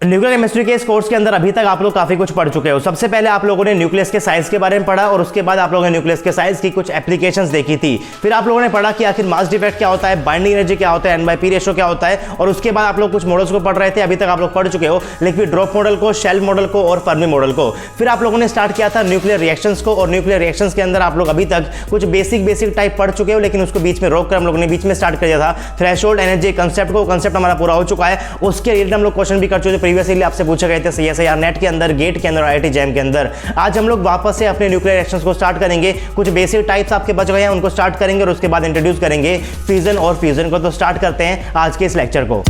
Nuclear chemistry के इस course के अंदर अभी तक आप लोग काफी कुछ पढ़ चुके हो। सबसे पहले आप लोगों ने न्यूक्लियस के साइज के बारे में पढ़ा और उसके बाद आप लोगों ने न्यूक्लियस के साइज की कुछ एप्लीकेशंस देखी थी। फिर आप लोगों ने पढ़ा कि आखिर मास डिफेक्ट क्या होता है, बाइंडिंग एनर्जी क्या होता है, N/P रेशियो क्या होता है, और उसके बाद आप लोग कुछ मॉडल्स को पढ़ रहे थे। अभी तक आप लोग पढ़ चुके हो लिक्विड ड्रॉप मॉडल को, शेल मॉडल को और फर्मी मॉडल को। फिर आप लोगों ने स्टार्ट किया था न्यूक्लियर रिएक्शंस को, और न्यूक्लियर रिएक्शंस के अंदर आप लोग अभी तक कुछ बेसिक टाइप पढ़ चुके हो, लेकिन उसको बीच में रोक कर हम लोगों ने बीच में स्टार्ट कर दिया था थ्रेशोल्ड एनर्जी कंसेप्ट को। कंसेप्ट हमारा पूरा हो चुका है। उसके रिलेटेड हम लोग क्वेश्चन भी कर चुके थे प्रीवियसली, आपसे पूछे गए थे CSIR नेट के अंदर, गेट के अंदर, IIT-JAM के अंदर। आज हम लोग वापस से अपने न्यूक्लियर रिएक्शंस को स्टार्ट करेंगे। कुछ बेसिक टाइप्स आपके बच गए हैं, उनको स्टार्ट करेंगे और उसके बाद इंट्रोड्यूस करेंगे फ्यूजन और फ्यूजन को। तो स्टार्ट करते हैं आज के इस लेक्चर को।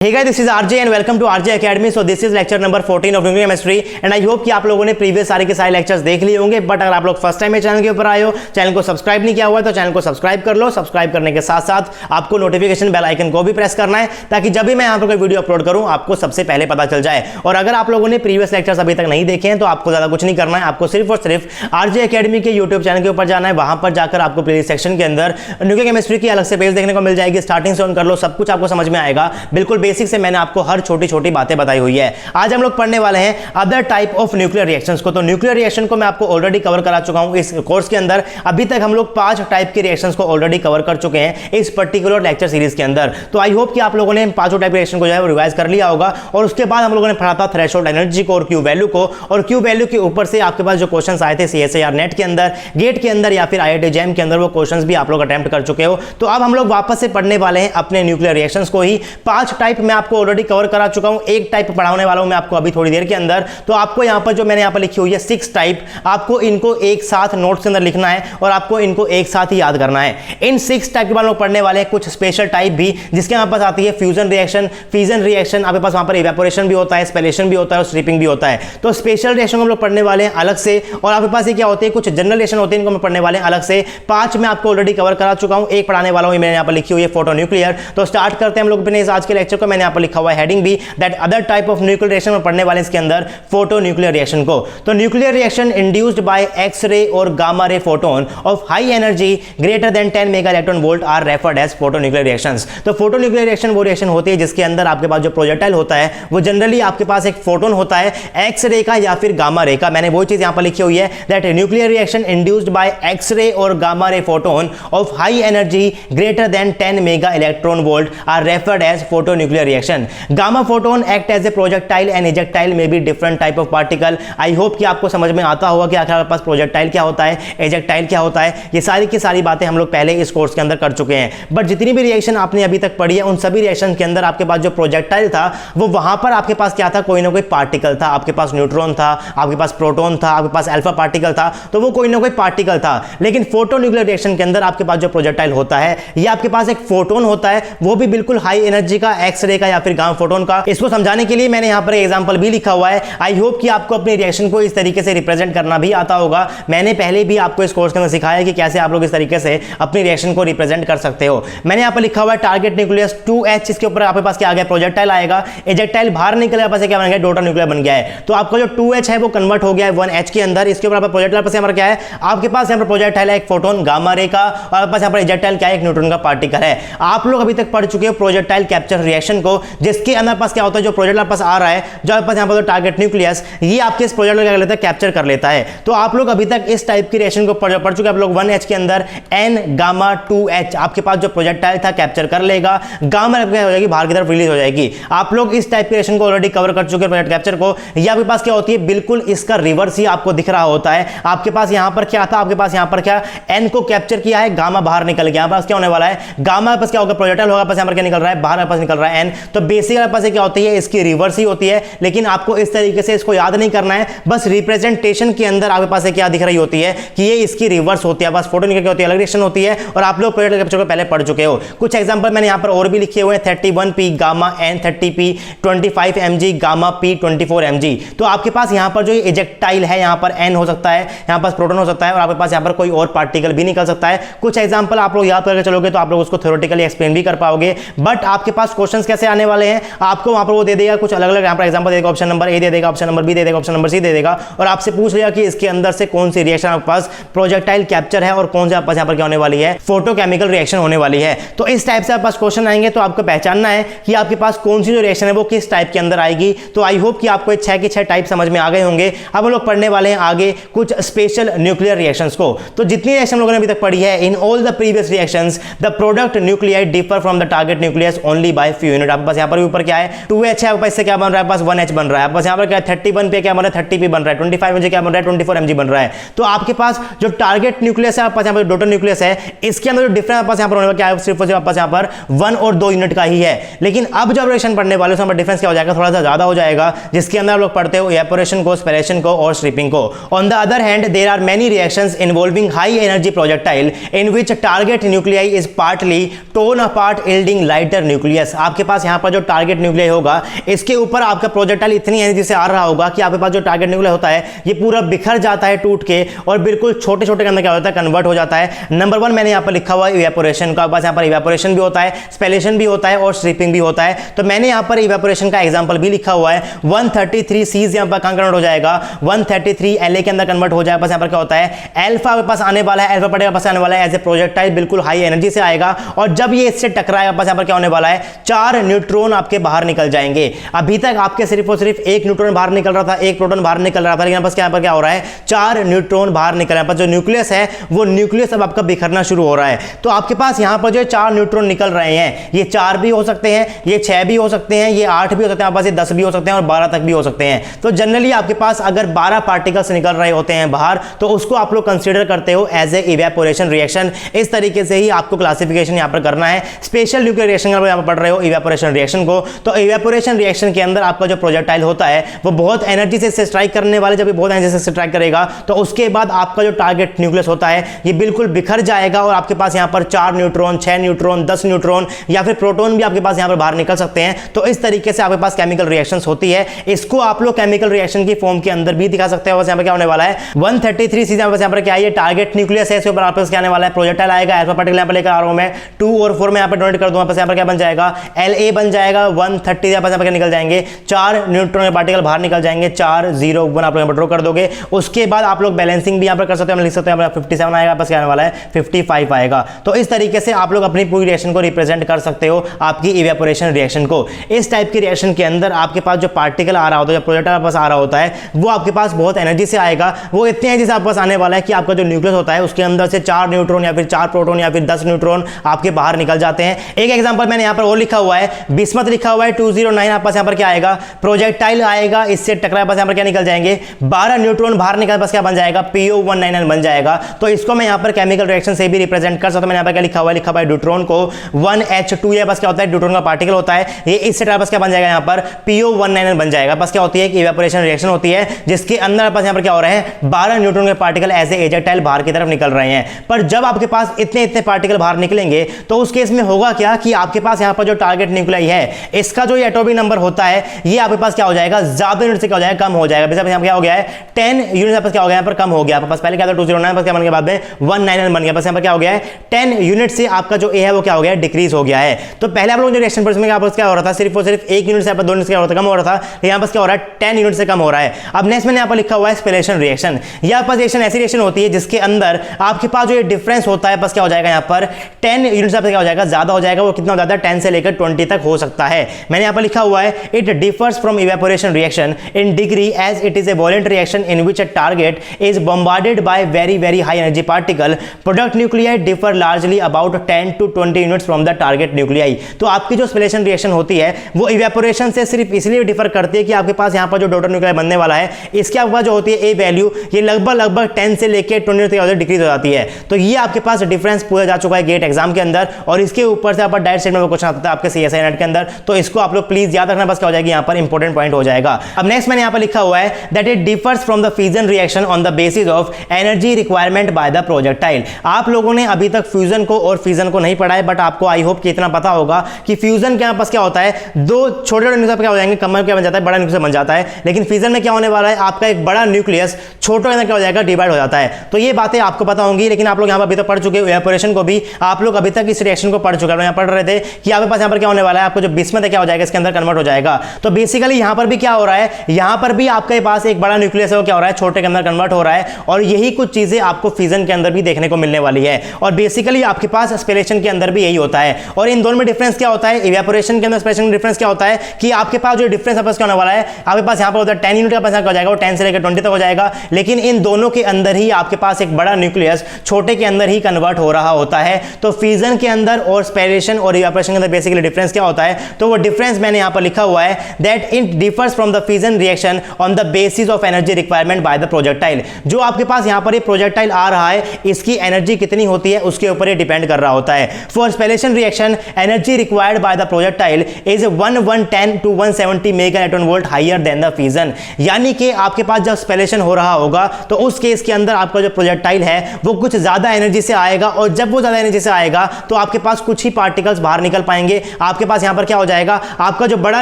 Hey guys, this is RJ and welcome to RJ Academy. So this is lecture number 14 of nuclear chemistry and I hope कि आप लोगों ने प्रीवियस सारे के सारे लेक्चर्स देख लिए होंगे। बट अगर आप लोग फर्स्ट टाइम मेरे चैनल के ऊपर आए हो, चैनल को सब्सक्राइब नहीं किया हुआ है तो चैनल को सब्सक्राइब कर लो। सब्सक्राइब करने के साथ साथ आपको नोटिफिकेशन बेल आइकन को भी प्रेस करना है, ताकि जब भी मैं यहाँ पर कोई वीडियो अपलोड करूँ आपको सबसे पहले पता चल जाए। और अगर आप लोगों ने प्रीवियस लेक्चर्स अभी तक नहीं देखे हैं तो आपको ज्यादा कुछ नहीं करना है, आपको सिर्फ और सिर्फ RJ Academy के यूट्यूब चैनल के ऊपर जाना है। वहां पर जाकर आपको प्लेलिस्ट सेक्शन के अंदर न्यूक्लियर केमिस्ट्री की अलग से पेज देखने को मिल जाएगी। स्टार्टिंग से ऑन कर लो, सब कुछ आपको समझ में आएगा। बिल्कुल बेसिक से मैंने आपको हर छोटी छोटी बातें बताई हुई है। आज हम लोग पढ़ने वाले हैं other type of nuclear reactions को। तो न्यूक्लियर रिएक्शन को मैं आपको ऑलरेडी कवर करा चुका हूं इस कोर्स के अंदर। अभी तक हम लोग 5 टाइप के रिएक्शंस को ऑलरेडी कवर कर चुके हैं इस पर्टिकुलर लेक्चर सीरीज के अंदर। तो आई होप कि आप लोगों ने पांचों टाइप रिएक्शन को जो है रिवाइज कर लिया होगा। और उसके बाद हम लोगों ने पढ़ा था थ्रेशोल्ड एनर्जी को और क्यू वैल्यू को, और क्यू वैल्यू के ऊपर से आपके पास जो क्वेश्चंस आए थे CSIR नेट के अंदर, गेट के अंदर या फिर IIT-JAM के अंदर, वो क्वेश्चंस भी आप लोग अटेम्प्ट कर चुके हो। तो अब हम लोग वापस से पढ़ने वाले हैं अपने न्यूक्लियर रिएक्शंस को ही। 5 टाइप मैं आपको ऑलरेडी कवर करा चुका हूं, एक टाइप पढ़ाने वाला हूं मैं आपको अभी थोड़ी देर के अंदर। तो आपको यहां पर जो मैंने यहां पर लिखी हुई है 6 टाइप, आपको इनको एक साथ नोट्स के अंदर लिखना है और आपको इनको एक साथ ही याद करना है। इन 6 टाइप के बारे में पढ़ने वाले हैं। कुछ स्पेशल टाइप भी जिसके यहां पास आती है फ्यूजन रिएक्शन, फिजन रिएक्शन, आपके पास वहां पर इवेपोरेशन भी होता है, स्पेलेशन भी होता है और स्ट्रिपिंग भी होता है। तो स्पेशल रिएक्शन हम लोग पढ़ने वाले हैं अलग से, और आपके पास ये क्या होते हैं, कुछ जनरल रिएक्शन होते हैं, इनको हम पढ़ने वाले हैं अलग से। 5 मैं आपको ऑलरेडी कवर करा चुका हूं, एक पढ़ाने वाला हूं, मैंने यहां पर लिखी हुई है फोटो न्यूक्लियर। तो स्टार्ट करते हैं हम लोग अपने आज के लेक्चर को। मैंने यहां पर लिखा हुआ है हेडिंग भी, that other type of nuclear reaction में पढ़ने वाले इसके अंदर फोटो न्यूक्लियर रिएक्शन को। तो nuclear reaction induced by X-ray और gamma ray photon of high energy greater than 10 mega electron volt are referred as photo nuclear reactions. तो photo nuclear reaction वो रिएक्शन होती है जिसके अंदर आपके पास जो प्रोजेक्टाइल होता है वो जनरली आपके पास एक फोटोन होता है, एक्स-रे का या फिर गामा रे का। मैंने वो चीज यहां पर लिखी हुई है, that nuclear reaction induced by X-ray और gamma ray photon of high energy greater than 10 mega electron volt are referred as photo nuclear reaction. Gamma photon act as a projectile and ejectile में भी different type of particle. I hope कि आपको समझ में आता होगा कि आखिर आपके पास प्रोजेक्टाइल क्या होता है, एजेक्टाइल क्या होता है। ये सारी की सारी बातें हम लोग पहले इस कोर्स के अंदर कर चुके हैं। बट जितनी भी रिएक्शन आपने अभी तक पढ़ी है उन सभी रिएक्शन के अंदर आपके पास जो प्रोजेक्टाइल था वो वहां पर आपके पास क्या था, कोई ना कोई पार्टिकल था। आपके पास न्यूट्रॉन था, आपके पास प्रोटॉन था, आपके पास अल्फा पार्टिकल था, तो वो कोई ना कोई पार्टिकल था। लेकिन फोटो न्यूक्लियर रिएक्शन के अंदर आपके पास जो प्रोजेक्टाइल होता है ये आपके पास एक फोटोन होता है, वो भी बिल्कुल हाई एनर्जी का, एक्स-रे का या फिर गामा फोटोन का। इसको समझाने के लिए मैंने यहां पर एग्जांपल भी लिखा हुआ है। आई होप कि आपको अपने रिएक्शन को इस तरीके से रिप्रेजेंट करना भी आता होगा। मैंने पहले भी आपको इस कोर्स के अंदर सिखाया कि कैसे आप लोग इस तरीके से अपनी रिएक्शन को रिप्रेजेंट कर सकते हो। मैंने यहां पर लिखा हुआ है टारगेट न्यूक्लियस 2H, इसके ऊपर आपके पास क्या आ गया, प्रोजेक्टाइल आएगा, एजेक्टाइल बाहर निकलेगा, पास क्या बन गया, डोटर न्यूक्लियर बन गया है। तो आपका जो 2H है वो कन्वर्ट हो गया है 1H के अंदर। इसके ऊपर आपका प्रोजेक्टाइल पास हमारा क्या है, आपके पास यहां पर प्रोजेक्टाइल है एक फोटोन गामा रे का, और आपके पास यहां पर एजेक्टाइल क्या है, एक न्यूट्रॉन का पार्टिकल है। आप लोग अभी तक पढ़ चुके हो प्रोजेक्टाइल कैप्चर रिएक्शन को, जिसके अंदर पास क्या होता है, जो प्रोजेक्टाइल पास आ रहा है, जो आपके पास यहां पर टारगेट न्यूक्लियस, ये आपके इस प्रोजेक्टाइल क्या कर लेता है, कैप्चर कर लेता है। तो आप लोग अभी तक इस टाइप की रिएक्शन को पढ़ चुके हैं। आप लोग 1H के अंदर N गामा 2H आपके पास जो प्रोजेक्टाइल था कैप्चर कर लेगा, गामा हो जाएगी, बाहर की तरफ रिलीज हो जाएगी। आप लोग इस टाइप की रिएक्शन को ऑलरेडी कवर कर चुके हैं प्रोजेक्ट कैप्चर को। ये आपके पास क्या होती है, बिल्कुल इसका रिवर्स ही आपको दिख रहा होता है। आपके पास यहां पर क्या था, आपके पास यहां पर क्या, N को कैप्चर किया है, गामा बाहर निकल गया। यहां पास क्या होने वाला है, गामा पास क्या होगा, प्रोजेक्टाइल होगा, पास यहां पर क्या निकल रहा है, बाहर पास निकल रहा है N। तो बेसिकली पास क्या होती है, इसकी रिवर्स ही होती है। लेकिन आपको इस तरीके से इसको याद नहीं करना है, बस रिप्रेजेंटेशन के अंदर आपके पास क्या दिख रही होती है कि ये इसकी रिवर्स होती है। बस फोटो निकल के होती है, अलग रिएक्शन होती है, और आप लोग प्रोजेक्ट कैप्चर को पहले पढ़ चुके हो। कुछ एग्जांपल मैंने यहां पर और भी लिखे हुए हैं, 31P gamma N 30P 25 mg gamma P 24 mg। तो आपके पास यहां पर जो इजेक्टाइल है, यहां पर N हो सकता है, यहां पास प्रोटॉन हो सकता है, और आपके पास यहां पर कोई और पार्टिकल भी निकल सकता है। कुछ एग्जांपल आप लोग याद करके चलोगे तो आप लोग उसको थ्योरेटिकली एक्सप्लेन भी कर पाओगे। बट आपके पास क्वेश्चंस क्या कैसे आने वाले हैं आपको वहां पर वो दे देगा कुछ अलग अलग, यहाँ पर एग्जांपल देगा, ऑप्शन नंबर ए दे देगा, ऑप्शन नंबर बी दे देगा, ऑप्शन नंबर सी दे देगा, और आपसे पूछ लेगा कि इसके अंदर से कौन सी रिएक्शन आपके पास प्रोजेक्टाइल कैप्चर है और कौन से आपके पास यहाँ पर क्या होने वाली है, फोटोकेमिकल रिएक्शन होने वाली है। तो इस टाइप से आपके पास क्वेश्चन आएंगे, तो आपको पहचानना है कि आपके पास कौन सी जो रिएक्शन है वो किस टाइप के अंदर आएगी। तो आई होप कि आपको 6 के 6 टाइप समझ में आ गए होंगे। अब हम लोग पढ़ने वाले हैं आगे कुछ स्पेशल न्यूक्लियर रिएक्शंस को। तो जितनी रिएक्शन लोगों ने अभी तक पढ़ी है, in all the previous reactions the product nuclei differ from the target nucleus only by few unit. आपके पास यहाँ पर ऊपर क्या है 2H है, आपके पास इससे क्या बन रहा है, पास 1H बन रहा है, आपके पास यहाँ पर क्या 31 पे क्या बन रहा है 30P बन रहा है, 25 में क्या बन रहा है 24 Mg बन रहा है। तो आपके पास जो टारगेट न्यूक्लियस है, आपके पास यहाँ पर डोटर न्यूक्लियस है, इसके अंदर जो डिफरेंस आपके पास यहाँ पर होने वाला क्या है, सिर्फ और सिर्फ आपके पास यहाँ पर 1 और 2 यूनिट का ही है। लेकिन अब जब रिएक्शन पढ़ने वाले उसमें डिफरेंस क्या हो जाएगा, थोड़ा सा ज्यादा हो जाएगा, जिसके अंदर आप लोग पढ़ते हो इवेपोरेशन को, स्पैलेशन को और स्ट्रिपिंग को। On the other hand there are many reactions involving high energy projectile in which target nuclei is partly torn apart yielding lighter nucleus. आपके पास यहाँ पर जो टारगेट न्यूक्लियाई होगा, इसके ऊपर आपका प्रोजेक्टाइल इतनी एनर्जी से आ रहा होगा कि आपके पास जो टारगेट न्यूक्लियाई होता है ये पूरा बिखर जाता है टूट के, और बिल्कुल छोटे छोटे के अंदर क्या होता है, कन्वर्ट हो जाता है। नंबर 1 मैंने यहाँ पर लिखा हुआ है इवेपोरेशन का, बस यहाँ पर इवेपोरेशन भी होता है, स्पैलेशन भी होता है और स्ट्रिपिंग भी होता है। तो मैंने यहाँ पर इवेपोरेशन का एग्जांपल भी लिखा हुआ है। 133 C's यहाँ पर कन्वर्ट हो जाएगा, 133 La के अंदर कन्वर्ट हो जाएगा। बस यहाँ पर क्या होता है, अल्फा के पास आने वाला है, अल्फा पड़ेगा पास आने वाला है एज ए प्रोजेक्टाइल, बिल्कुल हाई एनर्जी से आएगा, और जब ये इससे टकराएगा बस यहाँ पर क्या होने वाला है, 4 न्यूट्रॉन आपके बाहर निकल जाएंगे। अभी तक आपके सिर्फ और सिर्फ 1 न्यूट्रॉन बाहर निकल रहा था, 1 प्रोटॉन बाहर निकल रहा था, लेकिन बस यहाँ पर क्या हो रहा है, 4 न्यूट्रॉन बाहर निकल रहा है। जो न्यूक्लियस है वो न्यूक्लियस अब आपका बिखरना शुरू हो रहा है। तो आपके पास यहाँ पर जो 4 न्यूट्रॉन निकल रहे हैं, ये 4 भी हो सकते हैं, ये 6 भी हो सकते हैं, ये 8 भी हो सकते हैं, आपके पास ये 10 भी हो सकते हैं और 12 तक भी हो सकते हैं। तो जनरली आपके पास अगर 12 पार्टिकल्स निकल रहे होते हैं बाहर, तो उसको आप लोग कंसीडर करते हो एज ए इवेपोरेशन रिएक्शन। इस तरीके से ही आपको क्लासिफिकेशन यहाँ पर करना है। स्पेशल न्यूक्लियर रिएक्शन यहाँ पर पढ़ रहे हो इवेपोरेशन रिएक्शन को, तो इवेपोरेशन रिएक्शन के अंदर आपका जो प्रोजेक्टाइल होता है वो बहुत एनर्जी से स्ट्राइक करने वाले, जब ये बहुत एनर्जी से स्ट्राइक करेगा तो उसके बाद आपका जो टारगेट न्यूक्लियस होता है ये बिल्कुल बिखर जाएगा, और आपके पास यहाँ पर 4 न्यूट्रॉन, 6 न्यूट्रॉन, 10 न्यूट्रॉन या फिर प्रोटॉन भी आपके पास यहाँ पर बाहर निकल सकते हैं। तो इस तरीके से आपके पास केमिकल रिएक्शंस होती है। इसको आप लोग केमिकल रिएक्शन की फॉर्म के अंदर भी दिखा सकते हैं। बस यहाँ पर क्या होने वाला है, 133 सीधे यहाँ पर क्या है, टारगेट न्यूक्लियस है, इसके ऊपर आपके पास क्या आने वाला है, प्रोजेक्टाइल आएगा। अल्फा पार्टिकल यहाँ पर लेकर आ रहा हूं मैं, 2 और 4 में यहाँ पर डोनेट कर दूंगा, बस यहाँ पर क्या बन जाएगा, La बन जाएगा। 130 यहाँ पर क्या निकल जाएंगे, 4 न्यूट्रॉन के पार्टिकल बाहर निकल जाएंगे, 4 0 1 आप लोग ड्रॉ कर दोगे। उसके बाद आप लोग बैलेंसिंग भी यहाँ पर कर सकते हैं, लिख सकते हैं 57 आएगा, बस क्या आने वाला है 55 आएगा। तो इस तरीके से आप लोग अपनी पूरी रिएक्शन को रिप्रेजेंट कर सकते हो, आपकी इवेपोरेशन रिएक्शन को। इस टाइप की रिएक्शन के अंदर आपके पास जो पार्टिकल आ रहा होता है, जो प्रोजेक्टाइल पास आ रहा होता है, वो आपके पास बहुत एनर्जी से आएगा। वो इतनी एनर्जी से आपके पास आने वाला है कि आपका जो न्यूक्लियस होता है उसके अंदर से 4 न्यूट्रॉन या फिर 4 प्रोटॉन या फिर 10 न्यूट्रॉन आपके बाहर निकल जाते हैं। एक एग्जांपल मैंने यहाँ पर और लिखा हुआ है, बिस्मत लिखा हुआ है 209, आपके पास यहाँ पर क्या आएगा, प्रोजेक्टाइल आएगा, इससे टकराए पास यहाँ पर क्या निकल जाएंगे, 12 न्यूट्रॉन बाहर निकल, बस क्या बन जाएगा, PO199 बन जाएगा। तो इसको मैं यहाँ पर केमिकल रिएक्शन से भी रिप्रेजेंट कर सकता हूं। मैंने यहाँ पर क्या लिखा हुआ है, लिखा हुआ है ड्यूट्रॉन को 1H2, ये बस क्या होता है, ड्यूट्रॉन का पार्टिकल होता है, ये इससे बस क्या बन जाएगा, यहाँ पर PO199 बन जाएगा। बस क्या होती है कि इवेपोरेशन रिएक्शन होती है, जिसके अंदर बस यहाँ पर क्या हो रहा है, 12 न्यूट्रॉन के पार्टिकल एज ए एजेटाइल बाहर की तरफ निकल रहे हैं। पर जब आपके पास इतने इतने पार्टिकल बाहर निकलेंगे तो उस केस में होगा क्या कि आपके पास यहाँ पर जो टारगेट न्यूक्लियाई है, इसका जो एटॉमिक नंबर होता है ये आपके पास क्या हो जाएगा, ज्यादा यूनिट से क्या हो जाएगा, कम हो जाएगा। यहाँ क्या हो गया है, 10 यूनिट क्या हो गया, यहाँ पर कम हो गया। आपके पास पहले क्या था 209, बस क्या बन गया, बाद में 199 बन गया। बस यहाँ पर क्या हो गया है, 10 यूनिट से आपका जो ए है वो क्या हो गया है, डिक्रीज हो गया है। तो पहले आप लोग जो रिएक्शन में क्या हो रहा था, सिर्फ और सिर्फ 1 यूनिट से 2 यूनिट से क्या हो रहा था, कम हो रहा था। यहाँ पर क्या हो रहा है, 10 यूनिट से कम हो रहा है। अब नेक्स्ट मैंने यहाँ पर लिखा हुआ है स्पेलेशन रिएक्शन। यह पास रिएक्शन ऐसी रिएक्शन होती है जिसके अंदर आपके पास जो ये डिफरेंस होता है, बस क्या हो जाएगा, यहाँ पर 10 यूनिट से क्या हो जाएगा, ज्यादा हो जाएगा। वो कितना ज्यादा, 10 से लेकर 20 तक हो सकता है। मैंने यहाँ पर लिखा हुआ है, it differs from evaporation reaction in degree as it is a violent reaction in which a target is bombarded by very high energy particle. Product nuclei differ largely about 10 to 20 units from the target nuclei. तो आपकी जो स्पेलेशन reaction होती है वो evaporation से सिर्फ इसलिए differ करती है कि आपके पास यहाँ पर जो डॉटर न्यूक्लियाई बनने वाला है, इसके आपके पास जो होती है ए वैल्यू, ये लगभग 10 से लेकर 20 तक डिक्रीज हो जाती है। तो ये आपके पास डिफरेंस पूछा जा चुका है गेट एग्जाम के अंदर, और इसके ऊपर से आपका डायरेक्ट स्टेटमेंट में क्वेश्चन आता है आपके CSIR नेट के अंदर। तो इसको आप लोग प्लीज याद रखना, बस क्या हो जाएगी, यहाँ पर इंपॉर्टेंट पॉइंट हो जाएगा। अब नेक्स्ट मैंने यहाँ पर लिखा हुआ है that it differs from the fusion reaction on the basis of energy requirement bye the projectile. आप लोगों ने अभी तक फ्यूजन को और फिजन को नहीं पढ़ा है, बट आपको आई होप कि इतना पता होगा कि फ्यूजन के पास क्या होता है, 2 छोटे न्यूक्लियस क्या हो जाएंगे, कम क्या बन जाता है, बड़ा न्यूक्लियस बन जाता है। लेकिन फिजन में क्या होने वाला है, आपका एक बड़ा न्यूक्लियस छोटे क्या हो जाएगा, डिवाइड हो जाता है। तो ये बातें आपको पता होंगी, लेकिन आप लोग यहाँ पर अभी तक पढ़ चुके हो। इवेपोरेशन को भी आप लोग अभी तक इस रिएक्शन को पढ़ चुके हैं। यहाँ पढ़ रहे थे कि आपके पास यहाँ पर क्या होने वाला है, आपको जो बिस्मथ है क्या हो जाएगा, इसके अंदर कन्वर्ट हो जाएगा। तो बेसिकली यहां पर भी क्या हो रहा है, यहां पर भी आपके पास एक बड़ा न्यूक्लियस है, वो क्या हो रहा है, छोटे के अंदर कन्वर्ट हो रहा है। और यही कुछ चीजें आपको फिजन के अंदर भी देखने को मिलने वाली है। और बेसिकली आपके पास स्पेलेशन के अंदर भी यही होता है। और इन दोनों में डिफरेंस क्या होता है, इवेपोरेशन के अंदर स्पेलेशन में डिफरेंस क्या होता है कि आपके पास जो डिफरेंस आपस क्या होने वाला है, आपके पास यहां पर होता है 10 यूनिट का पास हो जाएगा, वो 10 से लेकर 20 तक हो जाएगा। लेकिन इन दोनों के अंदर ही आपके पास एक बड़ा न्यूक्लियस छोटे के अंदर ही कन्वर्ट हो रहा होता है। तो फिजन के अंदर और स्पेलेशन और इवेपोरेशन के अंदर बेसिकली डिफरेंस क्या होता है, तो वो डिफरेंस मैंने यहां पर लिखा हुआ है, that it differs from the fission reaction on the basis of energy requirement bye the projectile. जो आपके पास यहां पर ये प्रोजेक्टाइल आ रहा है, इसकी एनर्जी कितनी होती है उसके ऊपर ये डिपेंड कर रहा होता है। For spallation reaction energy required by the projectile is 110 to 170 mega newton volt higher than the fission. यानी कि आपके पास जब स्पेलेशन हो रहा होगा तो उस केस के अंदर आपका जो प्रोजेक्टाइल है वो कुछ ज्यादा एनर्जी से आएगा, और जब वो ज्यादा एनर्जी से आएगा तो आपके पास कुछ ही पार्टिकल्स बाहर निकल पाएंगे। आपके पास यहां पर क्या हो जाएगा, आपका जो बड़ा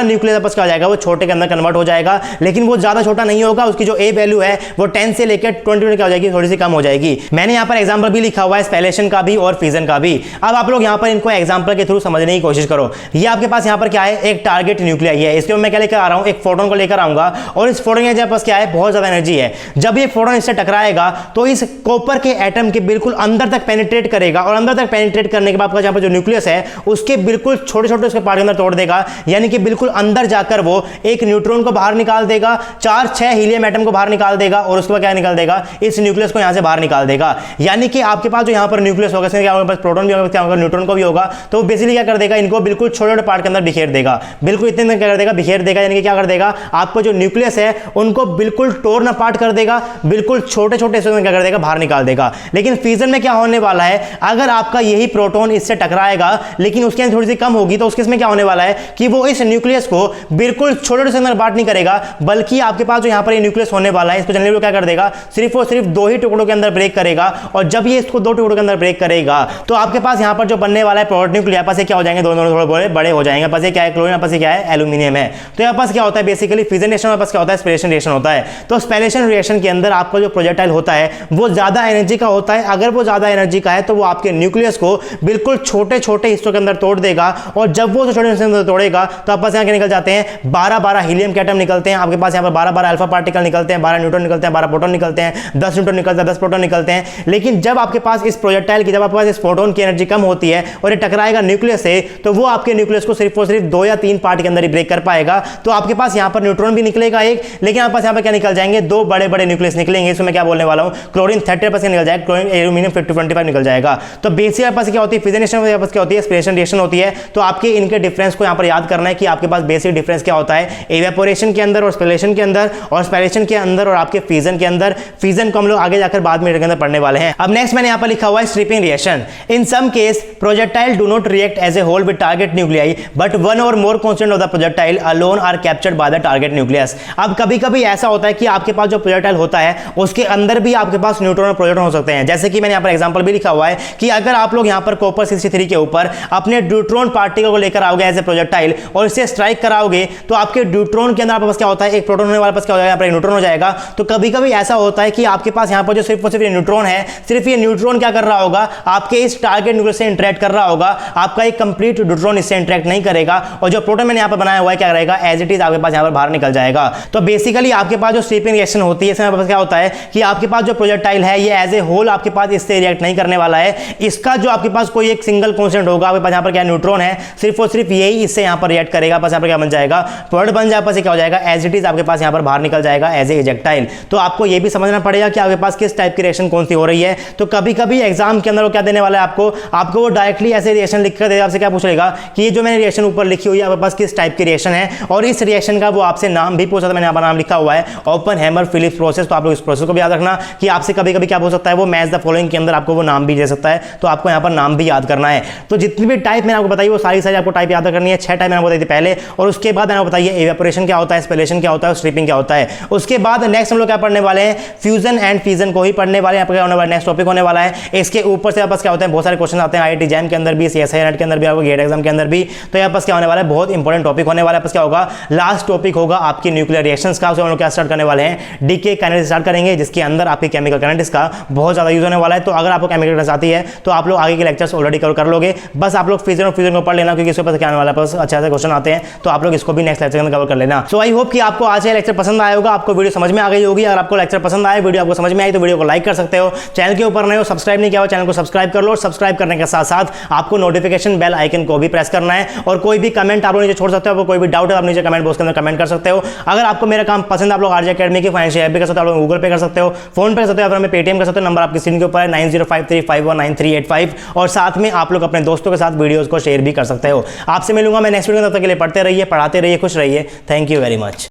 न्यूक्लियस क्या हो जाएगा, वो छोटे के अंदर कन्वर्ट हो जाएगा। लेकिन वो ज्यादा छोटा नहीं होगा, उसकी जो ए वैल्यू है वो 10 से लेकर 20 क्या हो जाएगी, थोड़ी सी कम हो जाएगी। मैंने यहां पर एग्जांपल भी लिखा हुआ है स्पेलेशन का भी और फिजन का भी। अब आप लोग यहां पर इनको एग्जांपल के थ्रू समझने की कोशिश करो। ये आपके पास यहां पर क्या है, एक टारगेट न्यूक्लियाई है। इसके मैं क्या लेकर आ रहा हूं, एक फोटोन को लेकर आऊंगा, और इस फोटोन के पास क्या है, बहुत ज्यादा एनर्जी है। जब ये फोटोन इससे टकराएगा तो इस कॉपर के एटम के बिल्कुल अंदर तक पेनिट्रेट करेगा, और अंदर तक पेनिट्रेट करने के बाद यहां पर जो न्यूक्लियस है उसके बिल्कुल छोटे छोटे उसके पार्ट के अंदर तोड़ देगा। यानी कि बिल्कुल अंदर जाकर वो एक न्यूट्रॉन को बाहर निकाल देगा, 4-6 हीलियम एटम को बाहर निकाल देगा, और उसके बाद क्या निकाल देगा, इस न्यूक्लियस को यहां से बाहर निकाल देगा। यानी कि आपके पास जो यहां पर न्यूक्लियस होगा, इसमें क्या होगा, प्रोटॉन भी होगा, क्या होगा, न्यूट्रॉन को भी होगा। तो बेसिकली क्या कर देगा, इनको बिल्कुल छोटे छोटे पार्ट के अंदर बिखेर देगा, बिल्कुल इतने क्या कर देगा, बिखेर देगा। यानी कि क्या कर देगा, आपको जो न्यूक्लियस है उनको बिल्कुल तोड़ना पार्ट कर देगा, बिल्कुल छोटे छोटे हिस्सों में क्या कर देगा, बाहर निकाल देगा। लेकिन फिजन में क्या होने वाला है, अगर आपका यही प्रोटॉन इससे टकराएगा लेकिन उसके अंदर थोड़ी सी कम होगी, तो उसके इसमें क्या होने वाला है कि वो इस न्यूक्लियस को बिल्कुल छोटे से अंदर बांट नहीं करेगा, बल्कि आपके पास जो यहां पर ये न्यूक्लियस होने वाला है इसको जनरली वो क्या कर देगा, सिर्फ और सिर्फ 2 ही टुकड़ों के अंदर ब्रेक करेगा। और जब ये इसको 2 टुकड़ों के अंदर ब्रेक करेगा तो आपके पास यहां पर जो बनने वाला है प्रोडक्ट न्यूक्लियर पास क्या हो जाएंगे, दोनों थोड़े बड़े हो जाएंगे। पास क्या है, क्लोरीन, पास क्या है, एल्यूमिनियम है। तो यहाँ पास क्या होता है, बेसिकली फिजन रिएक्शन में पास क्या होता है, स्पेलेशन रिएक्शन होता है। तो स्पेलेशन रिएक्शन के अंदर आपका जो प्रोजेक्टाइल होता है वो ज्यादा एनर्जी का होता है। अगर वो ज्यादा एनर्जी का है तो वो आपके न्यूक्लियस को बिल्कुल छोटे छोटे हिस्सों के अंदर तोड़ देगा, और जब वो छोटे हिस्सों के अंदर तोड़ेगा तो आपके पास यहाँ निकल जाते हैं 12-12 हीलियम के एटम निकलते हैं। आपके पास यहाँ पर 12-12 अल्फा पार्टिकल निकलते हैं, 12 न्यूट्रॉन निकलते हैं, 12 प्रोटॉन निकलते हैं, 10 न्यूट्रॉन निकलता है, 10 प्रोटॉन निकलते हैं। लेकिन जब आपके पास इस प्रोजेक्टाइल की, जब आपके पास इस प्रोटॉन की एनर्जी कम होती है और ये टकराएगा न्यूक्लियस से, तो वो आपके न्यूक्लियस को सिर्फ और सिर्फ 2 या 3 पार्ट के अंदर ही ब्रेक कर पाएगा। तो आपके पास यहाँ पर न्यूट्रॉन भी निकलेगा एक, लेकिन आपके पास यहाँ पर क्या निकल जाएंगे, 2 बड़े बड़े न्यूक्लियस निकलेंगे। इसमें क्या बोलने वाला हूँ, क्लोरीन 30% निकल जाएगा, क्लोरीन एल्यूमिनियम 50-25 निकल जाएगा। तो बेसिक आपके पास क्या होती है, फिजन रिएक्शन क्या होती है, स्पेलेशन रिएक्शन होती है। तो आपके इनके डिफरेंस को यहाँ पर याद करना है कि आपके पास बेसिक डिफरेंस क्या होता है इवेपोरेशन के अंदर और स्पेलेशन के अंदर, और स्पेलेशन के अंदर और आपके फिजन के अंदर। फिजन को हम लोग आगे जाकर बाद में के अंदर पढ़ने वाले हैं। अब नेक्स्ट मैंने यहाँ पर लिखा हुआ है stripping reaction. In some case projectile do not react as a whole with target nuclei, but one or more constant of the projectile alone are captured by the target nucleus. अब कभी कभी ऐसा होता है कि आपके पास जो प्रोजेक्टाइल होता है उसके अंदर भी आपके पास न्यूट्रॉन और प्रोटॉन हो सकते हैं। जैसे कि मैंने यहाँ पर एग्जांपल भी लिखा हुआ है कि अगर आप लोग यहाँ पर कॉपर 63 के ऊपर अपने न्यूट्रॉन पार्टिकल को लेकर आओगे एज ए प्रोजेक्टाइल और इसे स्ट्राइक कराओगे, तो आपके न्यूट्रॉन के अंदर आपके पास क्या होता है, एक प्रोटॉन होने वाले पास क्या हो जाएगा, यहाँ पर न्यूट्रॉन हो जाएगा। तो कभी कभी ऐसा होता है कि आपके पास यहाँ पर जो सिर्फ और सिर्फ न्यूट्रॉन है, सिर्फ ये न्यूट्रॉन क्या कर रहा होगा, आपके इस टारगेट न्यूक्लियस से इंटरेक्ट कर रहा होगा, आपका एक कंप्लीट न्यूट्रॉन इससे इंटरेक्ट नहीं करेगा, और जो प्रोटॉन मैंने यहाँ पर बनाया हुआ है क्या रहेगा, एज इट इज आपके पास यहाँ पर बाहर निकल जाएगा। तो बेसिकली आपके पास जो स्ट्रिपिंग रिएक्शन होती है, इसमें क्या होता है कि आपके पास जो प्रोजेक्टाइल है ये एज ए होल आपके पास इससे रिएक्ट नहीं करने वाला है। इसका जो आपके पास कोई एक सिंगल कांस्टेंट होगा, आपके पास यहाँ पर क्या न्यूट्रॉन है, सिर्फ और सिर्फ यही इससे यहाँ पर रिएक्ट करेगा, पास यहाँ पर क्या बन जाएगा, प्रोडक्ट बन जाएगा, पास क्या हो जाएगा, एज इट इज आपके पास यहाँ पर बाहर निकल जाएगा एज ए इजेक्टाइल। तो आपको ये भी समझना पड़ेगा कि आपके पास किस टाइप की रिएक्शन कौन सी हो रही है। तो कभी कभी एग्जाम के अंदर वो क्या देने वाला है, आपको वो डायरेक्टली ऐसे रिएक्शन लिख कर देगा, आपसे क्या पूछेगा कि ये जो मैंने रिएक्शन ऊपर लिखी हुई है आपके पास किस टाइप की रिएक्शन है, और इस रिएक्शन का वो आपसे नाम भी पूछा था। मैंने यहाँ पर नाम लिखा हुआ है ओपनहेमर फिलिप्स प्रोसेस। तो आप लोग इस प्रोसेस को भी याद रखना कि आपसे कभी कभी क्या हो सकता है, वो मैच द फॉलोइंग के अंदर आपको वो नाम भी दे सकता है, तो आपको यहाँ पर नाम भी याद करना है। तो जितनी भी टाइप मैंने आपको बताई वो सारी आपको टाइप याद करनी है। 6 टाइप मैंने बताई थी पहले, और उसके बाद मैंने बताइए इवेपोरेशन क्या होता है, स्पेलेशन क्या होता है, स्ट्रिपिंग क्या होता है। उसके बाद नेक्स्ट हम लोग क्या पढ़ने वाले हैं, फ्यूजन एंड फिजन को ही पढ़ने वाले हैं। यहाँ पर क्या होने वाला है, नेक्स्ट टॉपिक होने वाला है। इसके ऊपर से आपस क्या होता है, बहुत सारे क्वेश्चन आते हैं IIT-JAM के अंदर भी, CSIR NET के अंदर भी, आपको गेट एग्जाम के अंदर भी। तो यहाँ पर क्या होने वाला है, बहुत इंपॉर्टेंट टॉपिक होने वाला है। क्या होगा, लास्ट टॉपिक होगा आपकी न्यूक्लियर रिएक्शंस का। उसमें हम लोग क्या स्टार्ट करने वाले हैं, डीके काइनेटिक्स स्टार्ट करेंगे, जिसके अंदर आपके केमिकल काइनेटिक्स का बहुत ज्यादा यूज होने वाला है। तो अगर आपको केमिकल काइनेटिक्स आती है तो आप लोग आगे के लेक्चर्स ऑलरेडी कर लोगे, बस आप लोग फिजन और फ्यूजन को पढ़ लेना, क्योंकि इसके ऊपर क्या आने वाला है, अच्छा से क्वेश्चन आते हैं, तो आप लोग इसको भी नेक्स्ट लेक्चर में कवर कर लेना। सो आई होप कि आपको आज ये लेक्चर पसंद आया होगा, आपको वीडियो समझ में आ गई होगी। अगर आपको लेक्चर पसंद आए, वीडियो आपको समझ में आई, तो वीडियो को लाइक कर सकते हो। चैनल के ऊपर नए हो, सब्सक्राइब नहीं किया हो, चैनल को सब्सक्राइब कर लो। सब्सक्राइब करने के साथ साथ आपको नोटिफिकेशन बेल आइकन को भी प्रेस करना है। और कोई भी कमेंट आप लोग नीचे छोड़ सकते हो, कोई भी डाउट है आप नीचे कमेंट बॉक्स के अंदर कमेंट कर सकते हो। अगर आपको मेरा काम पसंद है, आप लोग आरजे एकेडमी की फाइनेंशियल हेल्प भी कर सकते हो, आप लोग गूगल पे कर सकते हो, फोन पे कर सकते हो, या फिर हमें पेटीएम कर सकते हो। नंबर आपकी स्क्रीन के ऊपर है 9053519385। और साथ में आप लोग अपने दोस्तों के साथ वीडियोस को शेयर भी कर सकते हो। आपसे मिलूंगा मैं नेक्स्ट वीडियो में, तब तक के लिए पढ़ते रहिए, पढ़ाते रहिए, खुश रहिए। Thank you very much.